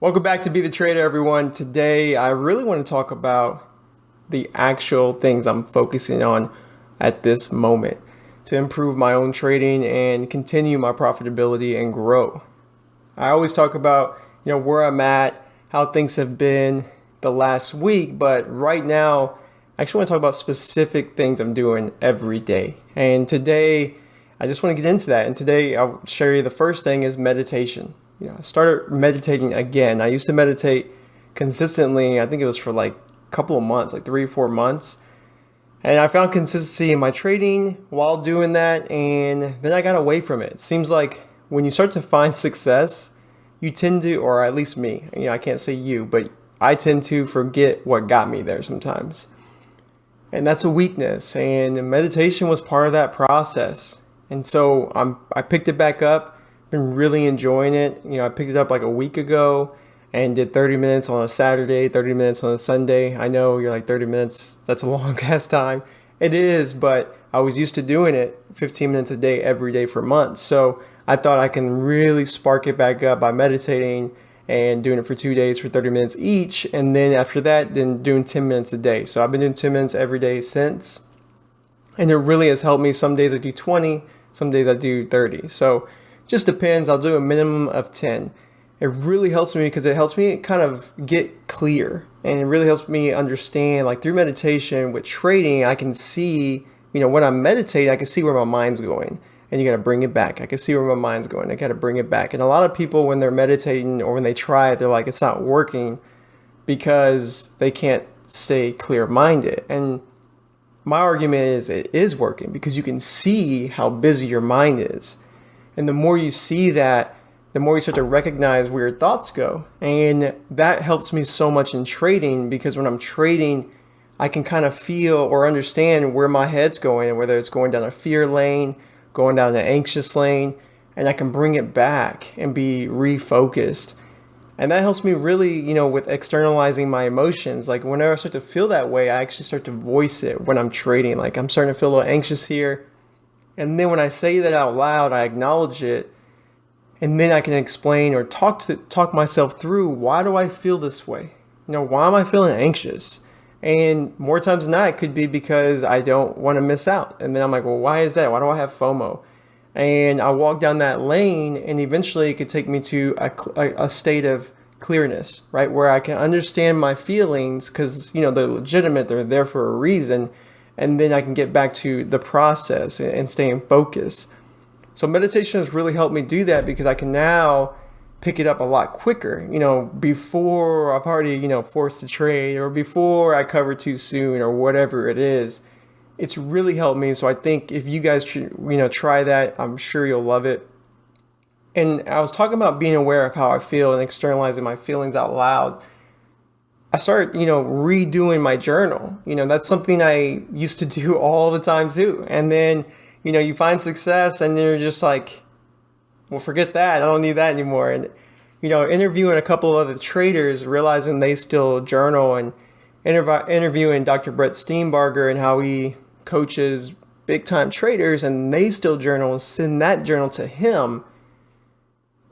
Welcome back to Be the Trader, everyone. Today, I really want to talk about the actual things I'm focusing on at this moment to improve my own trading and continue my profitability and grow. I always talk about, where I'm at, how things have been the last week, but right now, I actually want to talk about specific things I'm doing every day. And today, I just want to get into that. And today, I'll share you the first thing is meditation. I started meditating again. I used to meditate consistently. I think it was for like a couple of months, like 3 or 4 months. And I found consistency in my trading while doing that. And then I got away from it. It seems like when you start to find success, you tend to, or at least me, I can't say you, but I tend to forget what got me there sometimes. And that's a weakness. And meditation was part of that process. And so I picked it back up. Been really enjoying it. I picked it up like a week ago and did 30 minutes on a Saturday, 30 minutes on a Sunday. I know you're like 30 minutes, that's a long ass time. It is, but I was used to doing it 15 minutes a day every day for months. So I thought I can really spark it back up by meditating and doing it for 2 days for 30 minutes each. And then after that, then doing 10 minutes a day. So I've been doing 10 minutes every day since. And it really has helped me. Some days I do 20, some days I do 30. So just depends. I'll do a minimum of 10. It really helps me because it helps me kind of get clear, and it really helps me understand, like through meditation with trading, I can see, when I'm meditating, I can see where my mind's going, and you got to bring it back. I can see where my mind's going. I got to bring it back. And a lot of people, when they're meditating or when they try it, they're like, it's not working because they can't stay clear-minded. And my argument is it is working because you can see how busy your mind is. And the more you see that, the more you start to recognize where your thoughts go. And that helps me so much in trading because when I'm trading, I can kind of feel or understand where my head's going, whether it's going down a fear lane, going down an anxious lane, and I can bring it back and be refocused. And that helps me really, with externalizing my emotions. Like whenever I start to feel that way, I actually start to voice it when I'm trading. Like I'm starting to feel a little anxious here. And then when I say that out loud, I acknowledge it, and then I can explain or talk myself through, why do I feel this way? Why am I feeling anxious? And more times than not, it could be because I don't want to miss out. And then I'm like, well, why is that? Why do I have FOMO? And I walk down that lane, and eventually it could take me to a state of clearness, right? Where I can understand my feelings because, they're legitimate, they're there for a reason. And then I can get back to the process and staying focused. So meditation has really helped me do that because I can now pick it up a lot quicker. Before I've already, forced a trade, or before I cover too soon, or whatever it is. It's really helped me. So I think if you guys should, try that, I'm sure you'll love it. And I was talking about being aware of how I feel and externalizing my feelings out loud. I started, redoing my journal. That's something I used to do all the time too. And then, you find success and you're just like, well, forget that. I don't need that anymore. And, interviewing a couple of other traders, realizing they still journal, and interviewing Dr. Brett Steenbarger and how he coaches big time traders and they still journal, and send that journal to him.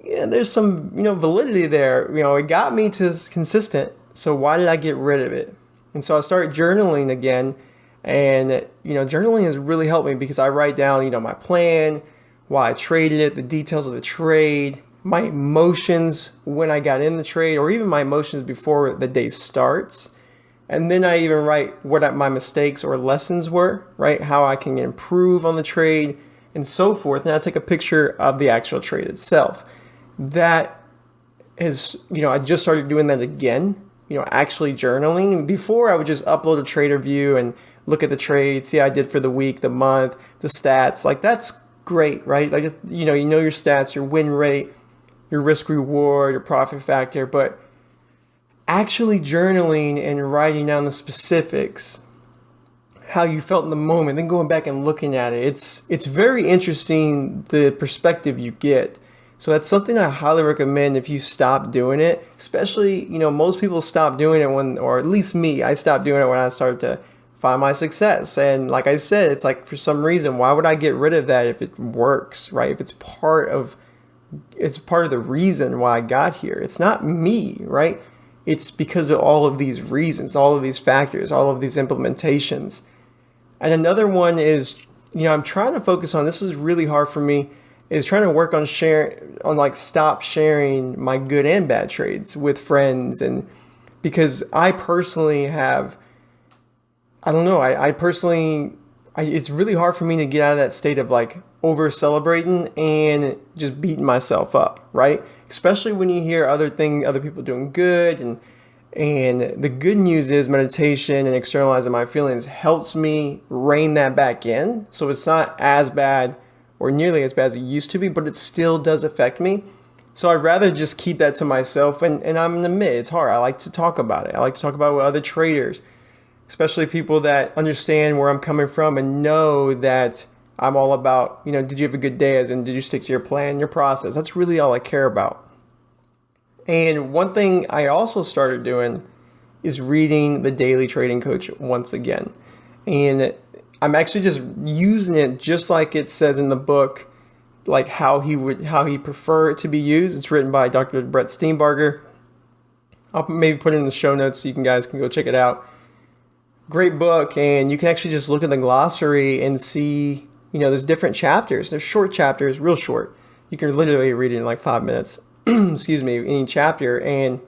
Yeah, there's some, validity there. It got me to consistent. So why did I get rid of it? And so I started journaling again. And, journaling has really helped me because I write down, my plan, why I traded it, the details of the trade, my emotions when I got in the trade, or even my emotions before the day starts. And then I even write what my mistakes or lessons were, right? How I can improve on the trade and so forth. And I take a picture of the actual trade itself. That is, I just started doing that again. Actually journaling. Before I would just upload a trader view and look at the trade, see how I did for the week, the month, the stats. Like that's great, right? Like, you know your stats, your win rate, your risk reward, your profit factor, but actually journaling and writing down the specifics, how you felt in the moment, then going back and looking at it. It's very interesting, the perspective you get. So that's something I highly recommend if you stop doing it, especially, most people stop doing it when, or at least me, I stopped doing it when I started to find my success. And like I said, it's like, for some reason, why would I get rid of that if it works, right? If it's part of it's part of the reason why I got here. It's not me, right? It's because of all of these reasons, all of these factors, all of these implementations. And another one is, I'm trying to focus on, this is really hard for me, is trying to work on stop sharing my good and bad trades with friends. And because I personally have, I don't know, it's really hard for me to get out of that state of like over celebrating and just beating myself up, right? Especially when you hear other people doing good. And the good news is meditation and externalizing my feelings helps me rein that back in. So it's not as bad or nearly as bad as it used to be, but it still does affect me. So I'd rather just keep that to myself. And I'm in the mid. It's hard. I like to talk about it. I like to talk about it with other traders, especially people that understand where I'm coming from and know that I'm all about, did you have a good day? As in, did you stick to your plan, your process? That's really all I care about. And one thing I also started doing is reading the Daily Trading Coach once again. And I'm actually just using it just like it says in the book, like how he prefer it to be used. It's written by Dr. Brett Steenbarger. I'll maybe put it in the show notes so you guys can go check it out. Great book, and you can actually just look at the glossary and see, there's different chapters. There's short chapters, real short. You can literally read it in like 5 minutes. Excuse me, any chapter. And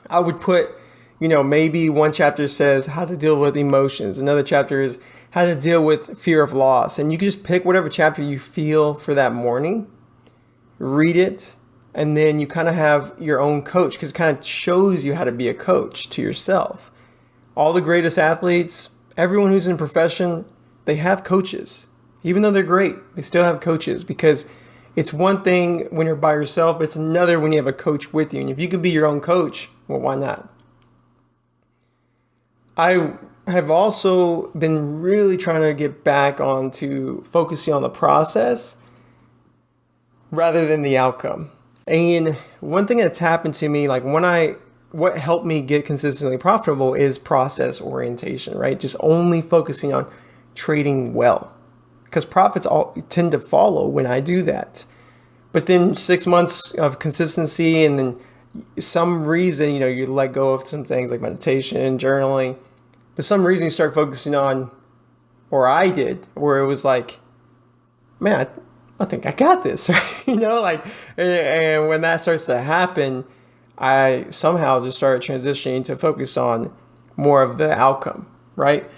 I would put, maybe one chapter says how to deal with emotions. Another chapter is how to deal with fear of loss. And you can just pick whatever chapter you feel for that morning, read it, and then you kind of have your own coach, because it kind of shows you how to be a coach to yourself. All the greatest athletes, everyone who's in profession, they have coaches. Even though they're great, they still have coaches, because it's one thing when you're by yourself, but it's another when you have a coach with you. And if you can be your own coach, well, why not? I have also been really trying to get back onto focusing on the process rather than the outcome. And one thing that's happened to me, like what helped me get consistently profitable is process orientation, right? Just only focusing on trading well, because profits all tend to follow when I do that. But then 6 months of consistency, and then some reason, you let go of some things like meditation and journaling. But some reason you start focusing on, or I did, where it was like, man, I think I got this, right? And when that starts to happen, I somehow just started transitioning to focus on more of the outcome, right?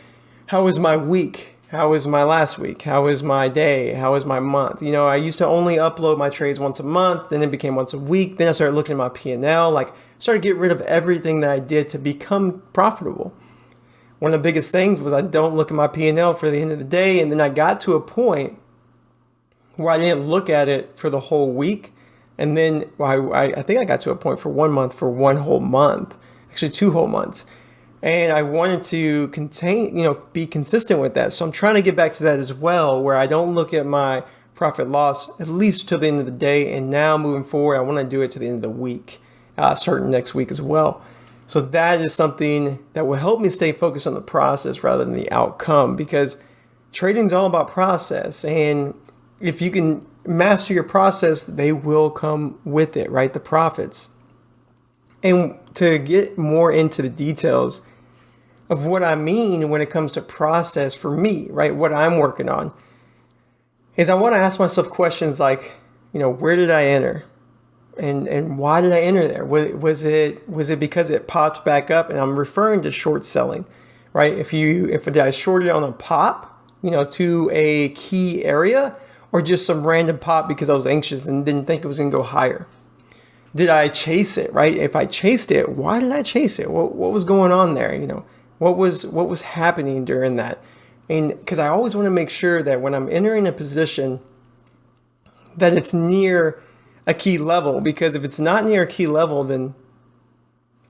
How was my week? How was my last week? How was my day? How was my month? I used to only upload my trades once a month, then it became once a week. Then I started looking at my P&L, started getting rid of everything that I did to become profitable. One of the biggest things was I don't look at my P&L for the end of the day. And then I got to a point where I didn't look at it for the whole week. And then I think I got to a point for 1 month, for one whole month, actually 2 whole months. And I wanted to be consistent with that. So I'm trying to get back to that as well, where I don't look at my profit loss at least to the end of the day. And now moving forward, I want to do it to the end of the week, starting next week as well. So that is something that will help me stay focused on the process rather than the outcome, because trading is all about process. And if you can master your process, they will come with it, right? The profits. And to get more into the details of what I mean when it comes to process for me, right? What I'm working on is I want to ask myself questions like, where did I enter? And why did I enter there? Was it because it popped back up? And I'm referring to short selling, right? If I shorted on a pop, to a key area, or just some random pop because I was anxious and didn't think it was going to go higher. Did I chase it, right? If I chased it, why did I chase it? What was going on there? What was happening during that? And because I always want to make sure that when I'm entering a position that it's near a key level, because if it's not near a key level, then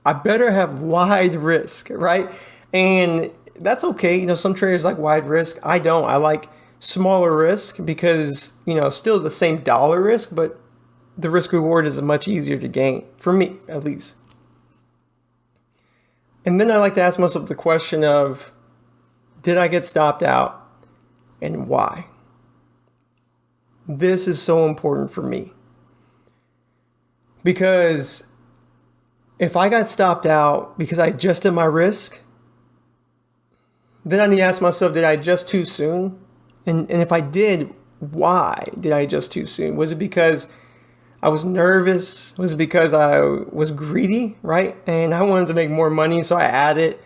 I better have wide risk, right? And that's okay. Some traders like wide risk. I don't. I like smaller risk because, still the same dollar risk, but the risk reward is much easier to gain, for me at least. And then I like to ask myself the question of, did I get stopped out and why? this is so important for me. Because if I got stopped out because I adjusted my risk, then I need to ask myself, did I adjust too soon? And if I did, why did I adjust too soon? Was it because I was nervous? Was it because I was greedy, right? And I wanted to make more money, so I added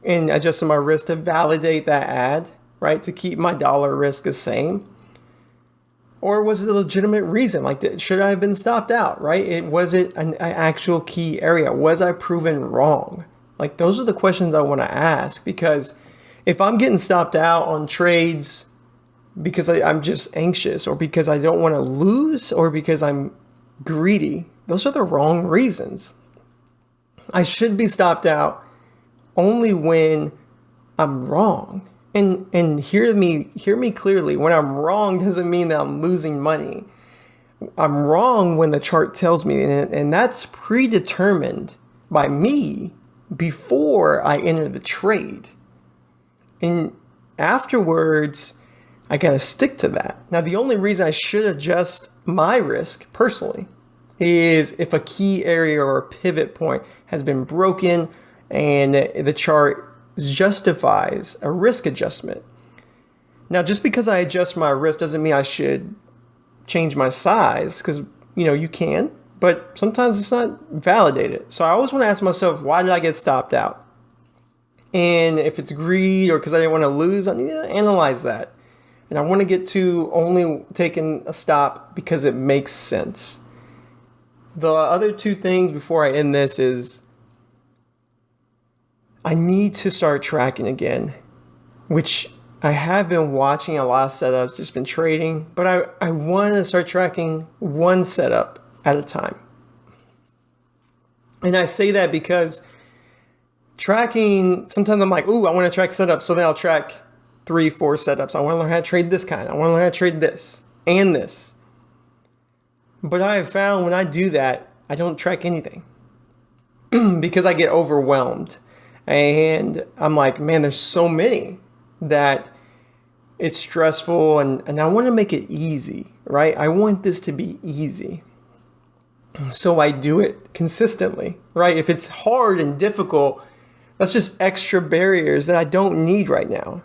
and adjusted my risk to validate that ad, right? To keep my dollar risk the same. Or was it a legitimate reason? Like, should I have been stopped out, right? Was it an actual key area? Was I proven wrong? Like, those are the questions I want to ask, because if I'm getting stopped out on trades because I'm just anxious, or because I don't want to lose, or because I'm greedy, those are the wrong reasons. I should be stopped out only when I'm wrong. And hear me clearly. When I'm wrong doesn't mean that I'm losing money. I'm wrong when the chart tells me, and that's predetermined by me before I enter the trade. And afterwards, I gotta stick to that. Now, the only reason I should adjust my risk personally is if a key area or a pivot point has been broken and the chart justifies a risk adjustment. Now, just because I adjust my risk doesn't mean I should change my size, because you can, but sometimes it's not validated. So I always want to ask myself, why did I get stopped out? And if it's greed or because I didn't want to lose, I need to analyze that. And I want to get to only taking a stop because it makes sense. The other two things before I end this is I need to start tracking again, which I have been watching a lot of setups, just been trading, but I want to start tracking one setup at a time. And I say that because tracking, sometimes I'm like, ooh, I want to track setups, so then I'll track 3-4 setups. I want to learn how to trade this kind. I want to learn how to trade this and this. But I have found when I do that, I don't track anything because I get overwhelmed. And I'm like, man, there's so many that it's stressful, and I want to make it easy, right? I want this to be easy. So I do it consistently, right? If it's hard and difficult, that's just extra barriers that I don't need right now.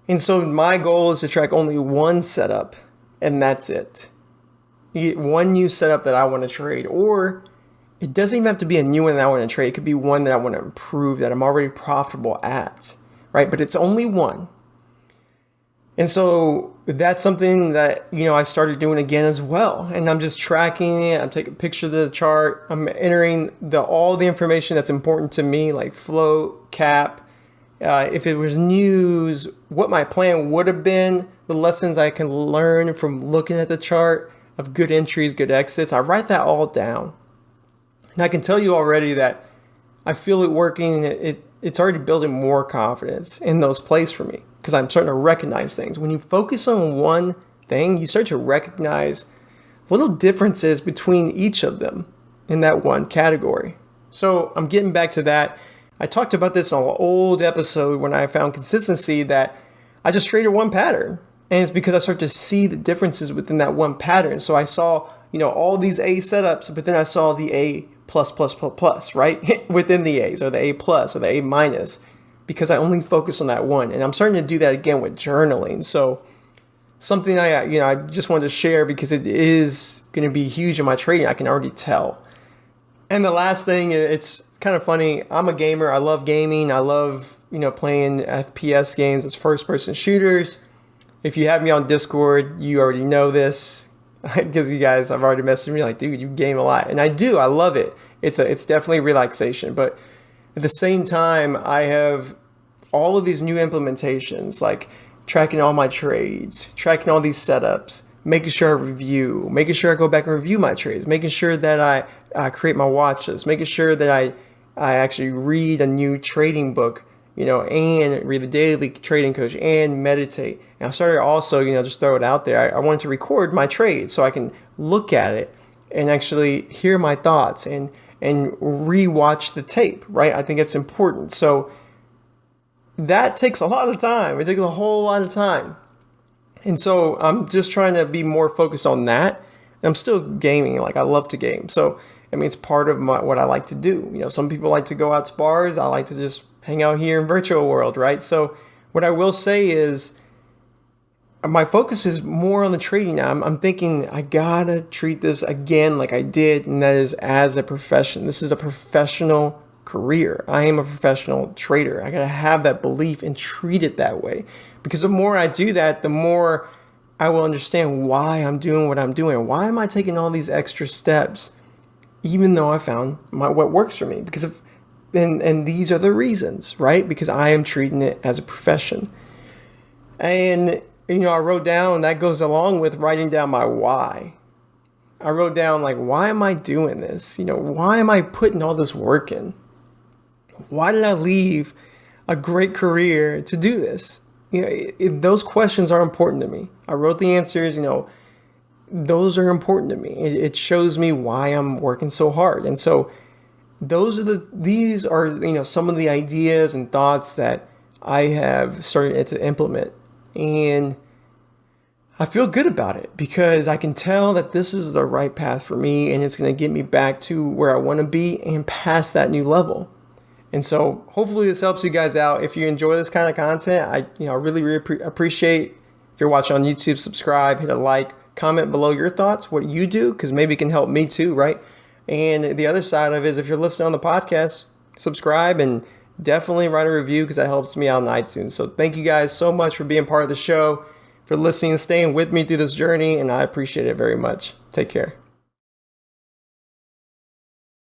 And so my goal is to track only one setup, and that's it. One new setup that I want to trade, or it doesn't even have to be a new one that I want to trade. It could be one that I want to improve, that I'm already profitable at, right? But it's only one. And so that's something that, I started doing again as well. And I'm just tracking it. I'm taking a picture of the chart. I'm entering all the information that's important to me, like float, cap, if it was news, what my plan would have been, the lessons I can learn from looking at the chart of good entries, good exits. I write that all down. And I can tell you already that I feel it working. It's already building more confidence in those plays for me, because I'm starting to recognize things. When you focus on one thing, you start to recognize little differences between each of them in that one category. So I'm getting back to that. I talked about this on an old episode when I found consistency, that I just traded one pattern. And it's because I start to see the differences within that one pattern. So I saw, all these A setups, but then I saw the A plus, right? Within the A's, or the A plus or the A minus, because I only focus on that one. And I'm starting to do that again with journaling. So something I just wanted to share, because it is going to be huge in my trading. I can already tell. And the last thing, it's kind of funny. I'm a gamer. I love gaming. I love, playing FPS games as first-person shooters. If you have me on Discord, you already know this, because you guys have already messaged me like, dude, you game a lot. And I do. I love it. It's definitely relaxation. But at the same time, I have all of these new implementations, like tracking all my trades, tracking all these setups, making sure I review, making sure I go back and review my trades, making sure that I create my watch list, making sure that I actually read a new trading book, and read the daily trading coach and meditate. And I started also, just throw it out there. I wanted to record my trade so I can look at it and actually hear my thoughts and rewatch the tape, right? I think it's important. So that takes a lot of time. It takes a whole lot of time. And so I'm just trying to be more focused on that. I'm still gaming. Like, I love to game. So, I mean, it's part of what I like to do. You know, some people like to go out to bars. I like to just hang out here in virtual world, right? So what I will say is my focus is more on the trading now. I'm thinking I gotta treat this again like I did, and that is as a profession. This is a professional career. I am a professional trader. I gotta have that belief and treat it that way. Because the more I do that, the more I will understand why I'm doing what I'm doing. Why am I taking all these extra steps, even though I found what works for me? Because and these are the reasons, right? Because I am treating it as a profession. And you know, I wrote down, that goes along with writing down my why. I wrote down, like, why am I doing this? You know, why am I putting all this work in? Why did I leave a great career to do this? You know, those questions are important to me. I wrote the answers, you know, those are important to me. It shows me why I'm working so hard. And so these are, you know, some of the ideas and thoughts that I have started to implement. And I feel good about it because I can tell that this is the right path for me, and it's going to get me back to where I want to be and past that new level. And so hopefully this helps you guys out. If you enjoy this kind of content, I really appreciate if you're watching on YouTube, subscribe, hit a like, comment below your thoughts, what you do, because maybe it can help me too, right? And the other side of it is if you're listening on the podcast, subscribe and definitely write a review because that helps me out on iTunes. So thank you guys so much for being part of the show, for listening and staying with me through this journey, and I appreciate it very much. Take care.